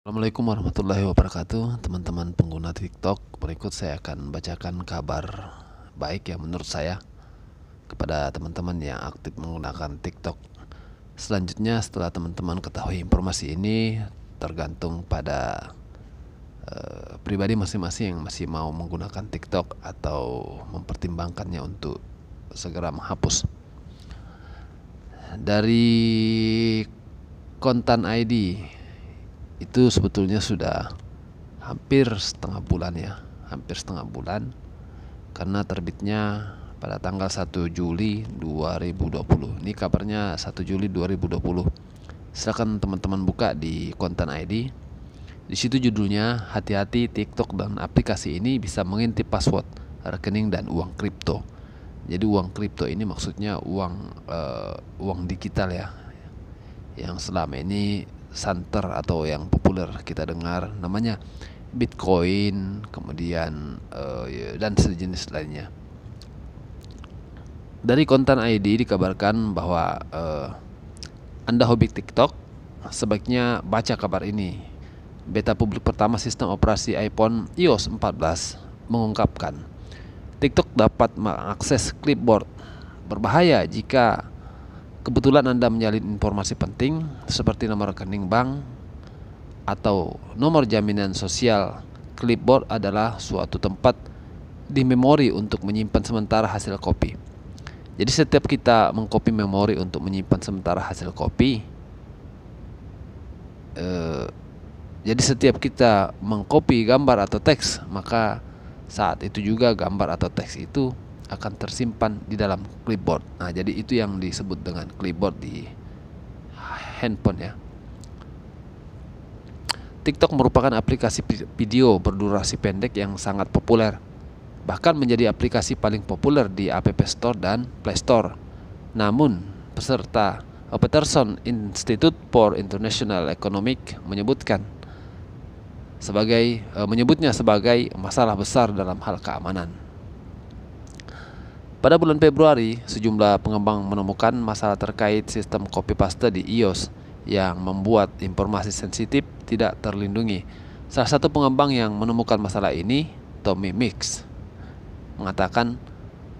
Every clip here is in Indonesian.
Assalamualaikum warahmatullahi wabarakatuh, teman-teman pengguna TikTok. Berikut saya akan bacakan kabar baik yang menurut saya kepada teman-teman yang aktif menggunakan TikTok. Selanjutnya, setelah teman-teman ketahui informasi ini, tergantung pada pribadi masing-masing yang masih mau menggunakan TikTok atau mempertimbangkannya untuk segera menghapus. Dari Kontan ID itu sebetulnya sudah hampir setengah bulan karena terbitnya pada tanggal 1 Juli 2020. Ini kabarnya 1 Juli 2020. Silakan teman-teman buka di Kontan ID. Di situ judulnya, hati-hati TikTok dan aplikasi ini bisa mengintip password, rekening dan uang kripto. Jadi uang kripto ini maksudnya uang digital ya, yang selama ini santer atau yang populer kita dengar namanya Bitcoin, kemudian dan sejenis lainnya. Dari Kontan ID dikabarkan bahwa Anda hobi TikTok, sebaiknya baca kabar ini. Beta publik pertama sistem operasi iPhone iOS 14 mengungkapkan TikTok dapat mengakses clipboard. Berbahaya jika kebetulan Anda menyalin informasi penting seperti nomor rekening bank atau nomor jaminan sosial. Clipboard adalah suatu tempat di memori untuk menyimpan sementara hasil copy. Jadi setiap kita mengcopy memori untuk menyimpan sementara hasil copy, jadi setiap kita mengcopy gambar atau teks, maka saat itu juga gambar atau teks itu akan tersimpan di dalam clipboard. Nah, jadi itu yang disebut dengan clipboard di handphone ya. TikTok merupakan aplikasi video berdurasi pendek yang sangat populer, bahkan menjadi aplikasi paling populer di App Store dan Play Store. Namun, Peterson Institute for International Economics menyebutnya sebagai masalah besar dalam hal keamanan. Pada bulan Februari, sejumlah pengembang menemukan masalah terkait sistem copy paste di iOS yang membuat informasi sensitif tidak terlindungi. Salah satu pengembang yang menemukan masalah ini, Tommy Mix, mengatakan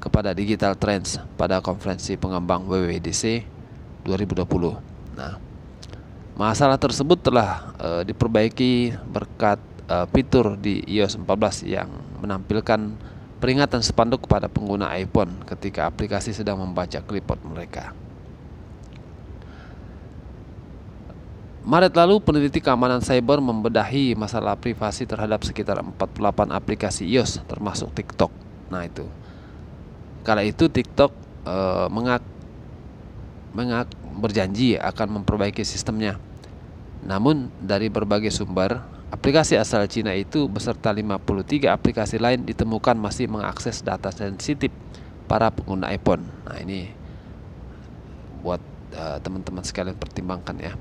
kepada Digital Trends pada konferensi pengembang WWDC 2020. Nah, masalah tersebut telah diperbaiki berkat fitur di iOS 14 yang menampilkan peringatan spanduk kepada pengguna iPhone ketika aplikasi sedang membaca clipboard mereka. Maret lalu, peneliti keamanan cyber membedahi masalah privasi terhadap sekitar 48 aplikasi iOS termasuk TikTok. Nah, itu. Kala itu TikTok berjanji akan memperbaiki sistemnya. Namun dari berbagai sumber, aplikasi asal Cina itu beserta 53 aplikasi lain ditemukan masih mengakses data sensitif para pengguna iPhone. Nah, ini buat teman-teman sekalian pertimbangkan ya.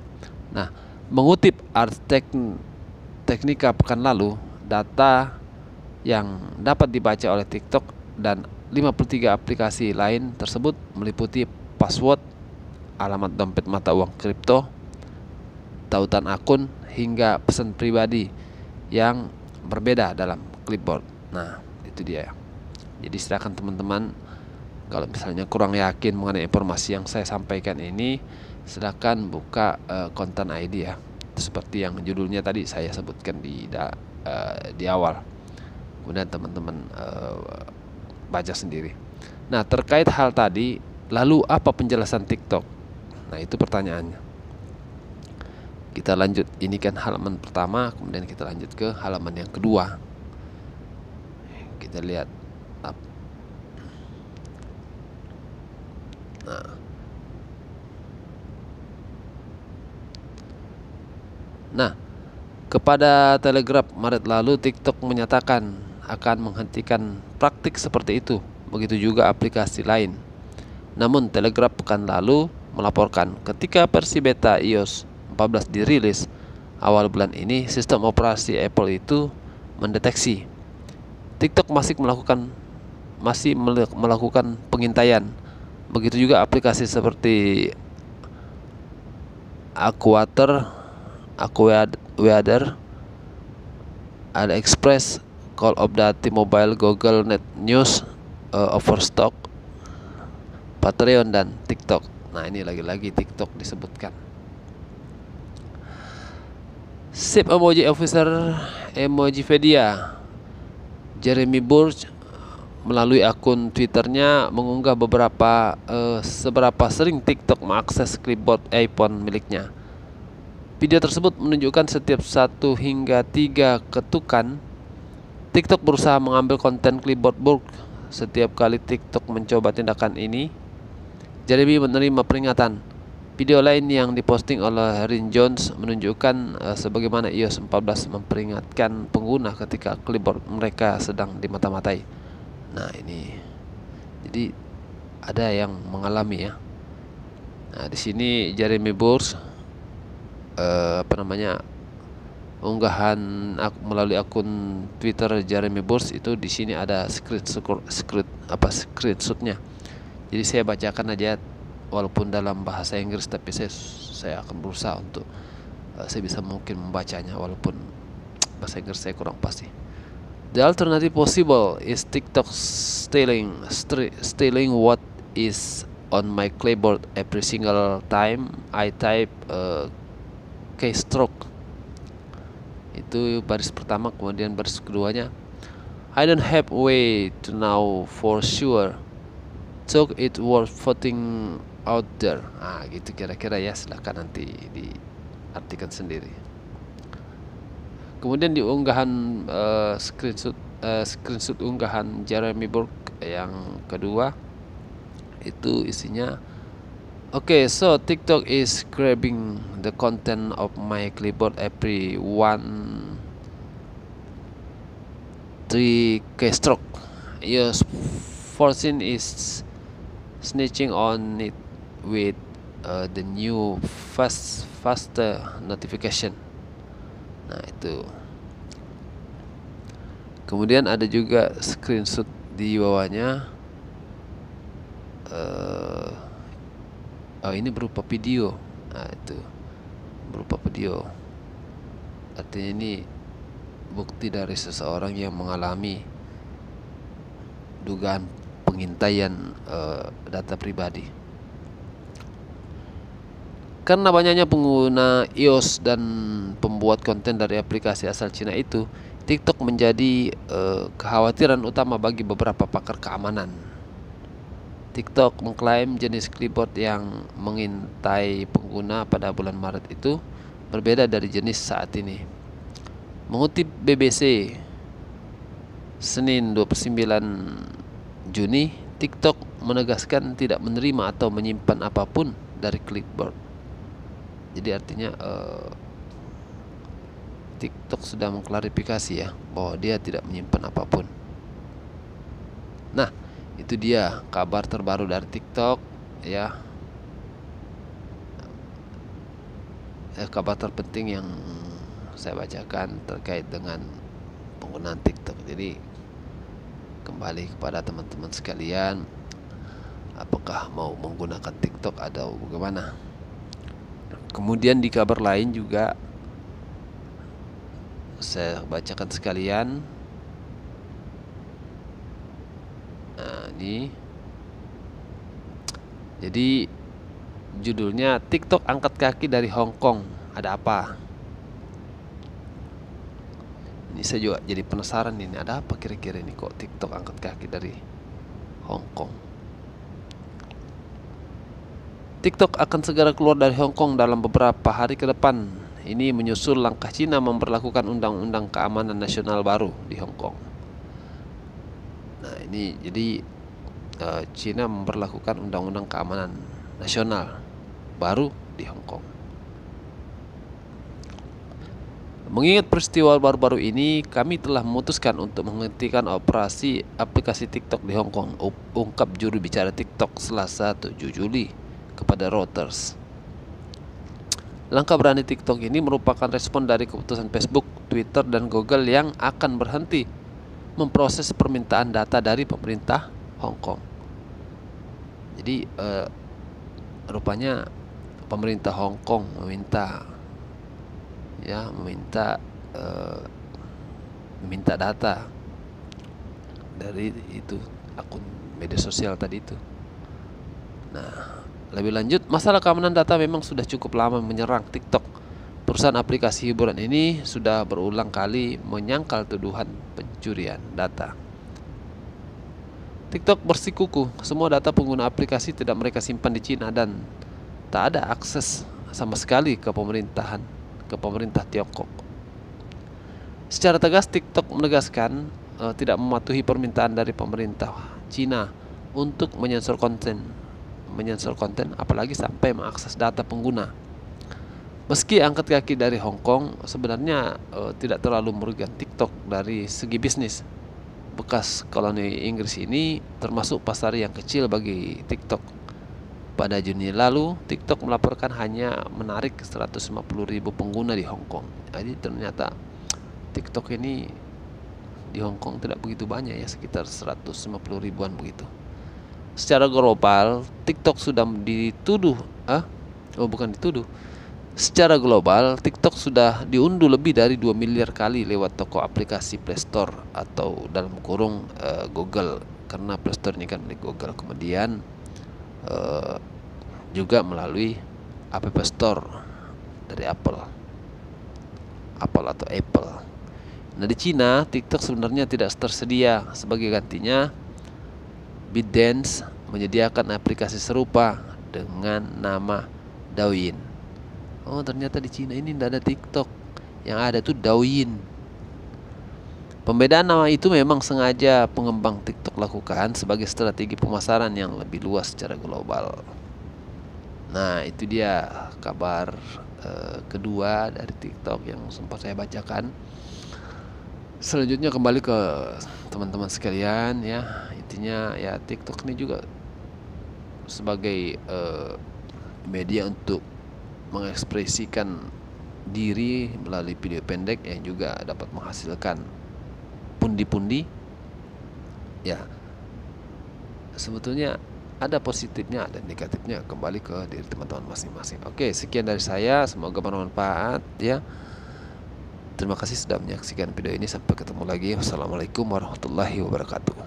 Nah, mengutip Ars Technica pekan lalu, data yang dapat dibaca oleh TikTok dan 53 aplikasi lain tersebut meliputi password, alamat dompet mata uang kripto, tautan akun, hingga pesan pribadi yang berbeda dalam clipboard. Nah, itu dia. Jadi silakan teman-teman, kalau misalnya kurang yakin mengenai informasi yang saya sampaikan ini, silakan buka Kontan ID ya. Seperti yang judulnya tadi saya sebutkan di awal. Kemudian teman-teman baca sendiri. Nah, terkait hal tadi, lalu apa penjelasan TikTok? Nah, itu pertanyaannya. Kita lanjut, ini kan halaman pertama, kemudian kita lanjut ke halaman yang kedua. Kita lihat. Nah, kepada Telegraph Maret lalu, TikTok menyatakan akan menghentikan praktik seperti itu. Begitu juga aplikasi lain. Namun Telegraph pekan lalu melaporkan ketika versi beta iOS 14 dirilis awal bulan ini, sistem operasi Apple itu mendeteksi TikTok masih melakukan pengintaian. Begitu juga aplikasi seperti Aquater Weather, AliExpress, Call of Duty Mobile, Google Net News, Overstock, Patreon, dan TikTok. Nah, ini lagi-lagi TikTok disebutkan. Sip Emoji Officer Emojipedia, Jeremy Burge melalui akun Twitternya mengunggah seberapa sering TikTok mengakses clipboard iPhone miliknya. Video tersebut menunjukkan setiap 1 hingga 3 ketukan TikTok berusaha mengambil konten clipboard Burge. Setiap kali TikTok mencoba tindakan ini, Jeremy menerima peringatan. Video lain yang diposting oleh Rin Jones menunjukkan sebagaimana iOS 14 memperingatkan pengguna ketika clipboard mereka sedang dimata-matai. Nah, ini jadi ada yang mengalami ya. Nah, di sini Jeremy Burge unggahan melalui akun Twitter Jeremy Burge itu, di sini ada screenshotnya. Jadi saya bacakan aja walaupun dalam bahasa Inggris, tapi saya akan berusaha untuk sebisa mungkin membacanya walaupun bahasa Inggris saya kurang pasti. The alternative possible is TikTok stealing what is on my clipboard every single time I type keystroke. Itu baris pertama, kemudian baris keduanya, I don't have a way to know for sure. So it worth voting out there. Nah, gitu kira-kira ya, silahkan nanti diartikan sendiri. Kemudian di unggahan screenshot unggahan Jeremy Burge yang kedua itu isinya, okay, so TikTok is grabbing the content of my clipboard every 1-3 keystroke. Yes, 14 is snitching on it with the new faster notification. Nah, itu. Kemudian ada juga screenshot di bawahnya. Ini berupa video. Nah, itu berupa video. Artinya ini bukti dari seseorang yang mengalami dugaan pengintaian data pribadi. Karena banyaknya pengguna iOS dan pembuat konten dari aplikasi asal Cina itu, TikTok menjadi kekhawatiran utama bagi beberapa pakar keamanan. TikTok mengklaim jenis clipboard yang mengintai pengguna pada bulan Maret itu berbeda dari jenis saat ini. Mengutip BBC, Senin 29 Juni, TikTok menegaskan tidak menerima atau menyimpan apapun dari clipboard. Jadi artinya TikTok sudah mengklarifikasi ya bahwa dia tidak menyimpan apapun. Nah, itu dia kabar terbaru dari TikTok ya. Kabar terpenting yang saya bacakan terkait dengan penggunaan TikTok. Jadi kembali kepada teman-teman sekalian, apakah mau menggunakan TikTok atau bagaimana. Kemudian di kabar lain juga saya bacakan sekalian. Nah, ini jadi judulnya, TikTok angkat kaki dari Hong Kong. Ada apa? Ini saya juga jadi penasaran, ini ada apa kira-kira ini kok TikTok angkat kaki dari Hong Kong. TikTok akan segera keluar dari Hong Kong dalam beberapa hari ke depan. Ini menyusul langkah Cina memberlakukan undang-undang keamanan nasional baru di Hong Kong. Nah, ini jadi Cina memberlakukan undang-undang keamanan nasional baru di Hong Kong. Mengingat peristiwa baru-baru ini, kami telah memutuskan untuk menghentikan operasi aplikasi TikTok di Hong Kong, ungkap juru bicara TikTok Selasa 7 Juli kepada Reuters. Langkah berani TikTok ini merupakan respon dari keputusan Facebook, Twitter, dan Google yang akan berhenti memproses permintaan data dari pemerintah Hong Kong. Jadi rupanya pemerintah Hong Kong meminta ya, meminta data dari itu akun media sosial tadi itu. Nah, lebih lanjut, masalah keamanan data memang sudah cukup lama menyerang TikTok. Perusahaan aplikasi hiburan ini sudah berulang kali menyangkal tuduhan pencurian data. TikTok bersikukuh, semua data pengguna aplikasi tidak mereka simpan di Cina dan tak ada akses sama sekali ke pemerintah Tiongkok. Secara tegas TikTok menegaskan tidak mematuhi permintaan dari pemerintah Cina untuk menyensor konten apalagi sampai mengakses data pengguna. Meski angkat kaki dari Hong Kong, sebenarnya tidak terlalu merugikan TikTok dari segi bisnis. Bekas koloni Inggris ini termasuk pasar yang kecil bagi TikTok. Pada Juni lalu, TikTok melaporkan hanya menarik 150.000 pengguna di Hong Kong. Jadi ternyata TikTok ini di Hong Kong tidak begitu banyak ya, sekitar 150 ribuan begitu. Secara global, TikTok sudah Secara global, TikTok sudah diunduh lebih dari 2 miliar kali lewat toko aplikasi Play Store atau dalam kurung Google, karena Play Store ini kan milik Google. Kemudian juga melalui App Store dari Apple atau Apple. Nah, di Cina, TikTok sebenarnya tidak tersedia. Sebagai gantinya, ByteDance menyediakan aplikasi serupa dengan nama Douyin. Oh, ternyata di Cina ini tidak ada TikTok. Yang ada tuh Douyin. Pembedaan nama itu memang sengaja pengembang TikTok lakukan sebagai strategi pemasaran yang lebih luas secara global. Nah, itu dia kabar kedua dari TikTok yang sempat saya bacakan. Selanjutnya kembali ke teman-teman sekalian ya. Intinya ya, TikTok ini juga sebagai media untuk mengekspresikan diri melalui video pendek yang juga dapat menghasilkan pundi-pundi. Ya, sebetulnya ada positifnya dan negatifnya, kembali ke diri teman-teman masing-masing. Oke, sekian dari saya, semoga bermanfaat ya. Terima kasih sudah menyaksikan video ini, sampai ketemu lagi. Wassalamualaikum warahmatullahi wabarakatuh.